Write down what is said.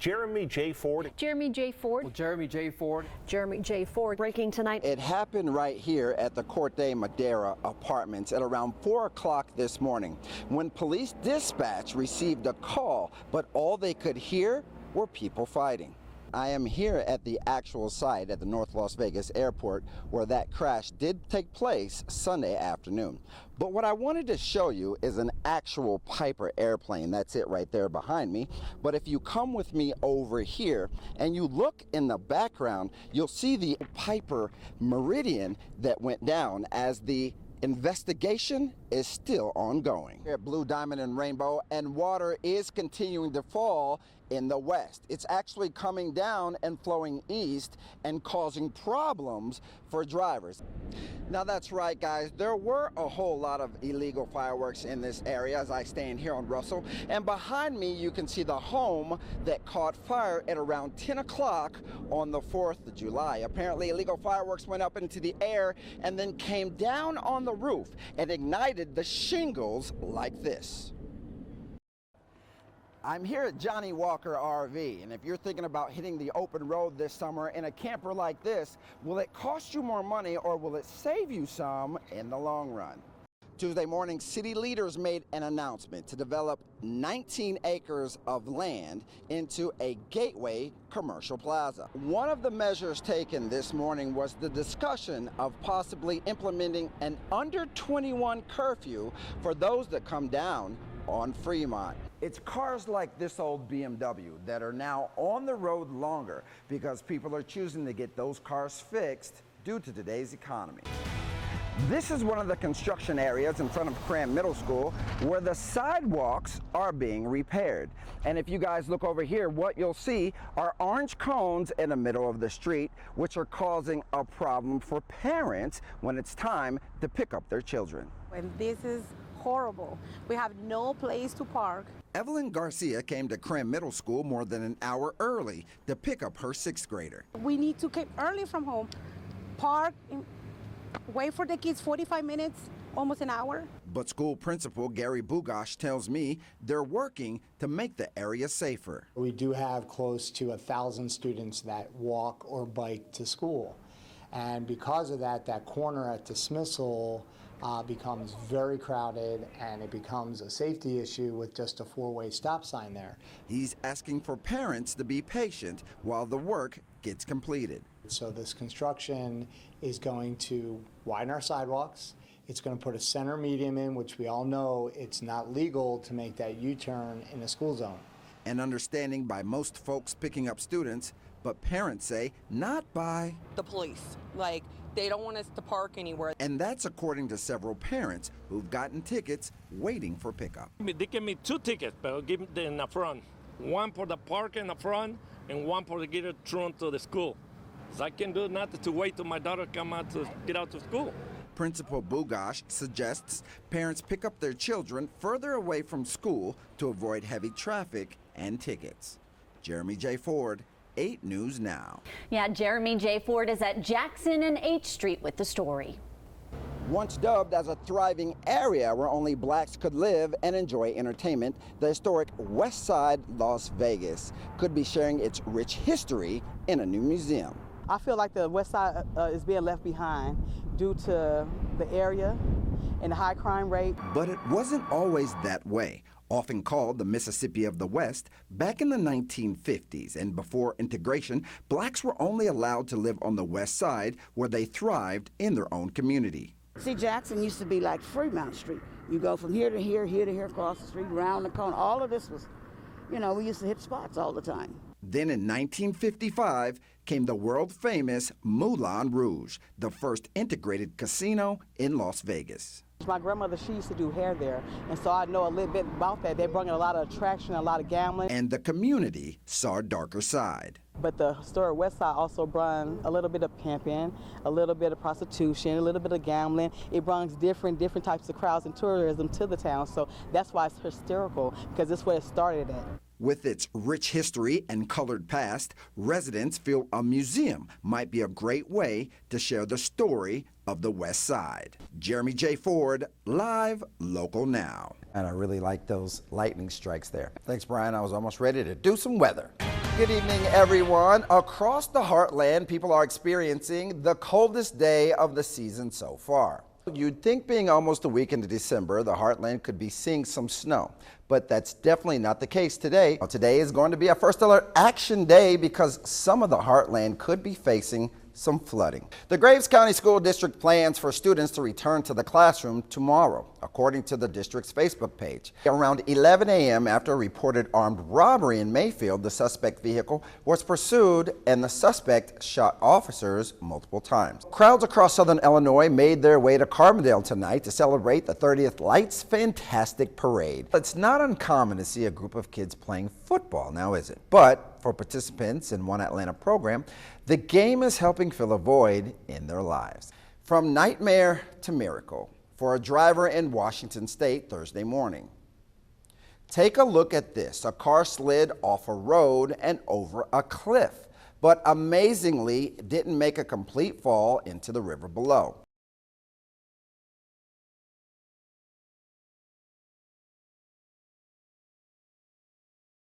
Jeremy J. Ford. Jeremy J. Ford. Well, Jeremy J. Ford. Jeremy J. Ford. Breaking tonight. It happened right here at the Corte Madera apartments at around 4 o'clock this morning when police dispatch received a call, but all they could hear were people fighting. I am here at the actual site at the North Las Vegas airport where that crash did take place Sunday afternoon. But what I wanted to show you is an actual Piper airplane. That's it right there behind me. But if you come with me over here and you look in the background, you'll see the Piper Meridian that went down as the investigation is still ongoing. Here at Blue Diamond and Rainbow, and water is continuing to fall in the west. It's actually coming down and flowing east and causing problems for drivers. Now that's right, guys, there were a whole lot of illegal fireworks in this area as I stand here on Russell, and behind me you can see the home that caught fire at around 10 o'clock on the 4th of July. Apparently illegal fireworks went up into the air and then came down on the roof and ignited the shingles like this. I'm here at Johnny Walker RV, and if you're thinking about hitting the open road this summer in a camper like this, will it cost you more money or will it save you some in the long run? Tuesday morning, city leaders made an announcement to develop 19 acres of land into a gateway commercial plaza. One of the measures taken this morning was the discussion of possibly implementing an under 21 curfew for those that come down on Fremont. It's cars like this old BMW that are now on the road longer because people are choosing to get those cars fixed due to today's economy. This is one of the construction areas in front of Cram Middle School where the sidewalks are being repaired. And if you guys look over here, what you'll see are orange cones in the middle of the street, which are causing a problem for parents when it's time to pick up their children. And this is horrible. We have no place to park. Evelyn Garcia came to Cram Middle School more than an hour early to pick up her 6th grader. We need to come early from home, park, wait for the kids 45 minutes, almost an hour. But school principal Gary Bugosh tells me they're working to make the area safer. We do have close to 1,000 students that walk or bike to school. And because of that, that corner at dismissal becomes very crowded, and it becomes a safety issue with just a 4-way stop sign there. He's asking for parents to be patient while the work gets completed. So this construction is going to widen our sidewalks. It's going to put a center median in, which we all know it's not legal to make that U-turn in a school zone. An understanding by most folks picking up students, but parents say not by the police. Like, they don't want us to park anywhere. And that's according to several parents who've gotten tickets waiting for pickup. They give me 2 tickets, but I'll give them in the front. One for the park in the front and one for to get it thrown to the school. So I can do nothing to wait till my daughter come out to get out to school. Principal Bugosh suggests parents pick up their children further away from school to avoid heavy traffic and tickets. Jeremy J. Ford, 8 News Now. Yeah, Jeremy J. Ford is at Jackson and H Street with the story. Once dubbed as a thriving area where only blacks could live and enjoy entertainment, the historic West Side Las Vegas could be sharing its rich history in a new museum. I feel like the West Side is being left behind due to the area and the high crime rate. But it wasn't always that way. Often called the Mississippi of the West, back in the 1950s and before integration, blacks were only allowed to live on the West Side where they thrived in their own community. See, Jackson used to be like Fremont Street. You go from here to here, here to here, across the street, around the corner. All of this was, you know, we used to hit spots all the time. Then in 1955 came the world-famous Moulin Rouge, the first integrated casino in Las Vegas. My grandmother, she used to do hair there, and so I know a little bit about that. They bring in a lot of attraction, a lot of gambling. And the community saw a darker side. But the historic West Side also brings a little bit of pimping, a little bit of prostitution, a little bit of gambling. It brings different types of crowds and tourism to the town, so that's why it's hysterical, because this is where it started at. With its rich history and colored past, residents feel a museum might be a great way to share the story of the West Side. Jeremy J. Ford, live, local now. And I really like those lightning strikes there. Thanks, Brian. I was almost ready to do some weather. Good evening, everyone. Across the heartland, people are experiencing the coldest day of the season so far. You'd think being almost a week into December, the heartland could be seeing some snow, but that's definitely not the case today. Today is going to be a first alert action day because some of the heartland could be facing some flooding. The Graves County School District plans for students to return to the classroom tomorrow, according to the district's Facebook page. Around 11 a.m. after a reported armed robbery in Mayfield, the suspect vehicle was pursued and the suspect shot officers multiple times. Crowds across southern Illinois made their way to Carbondale tonight to celebrate the 30th Lights Fantastic Parade. It's not uncommon to see a group of kids playing football now, is it? But for participants in one Atlanta program, the game is helping fill a void in their lives. From nightmare to miracle for a driver in Washington State Thursday morning. Take a look at this. A car slid off a road and over a cliff, but amazingly didn't make a complete fall into the river below.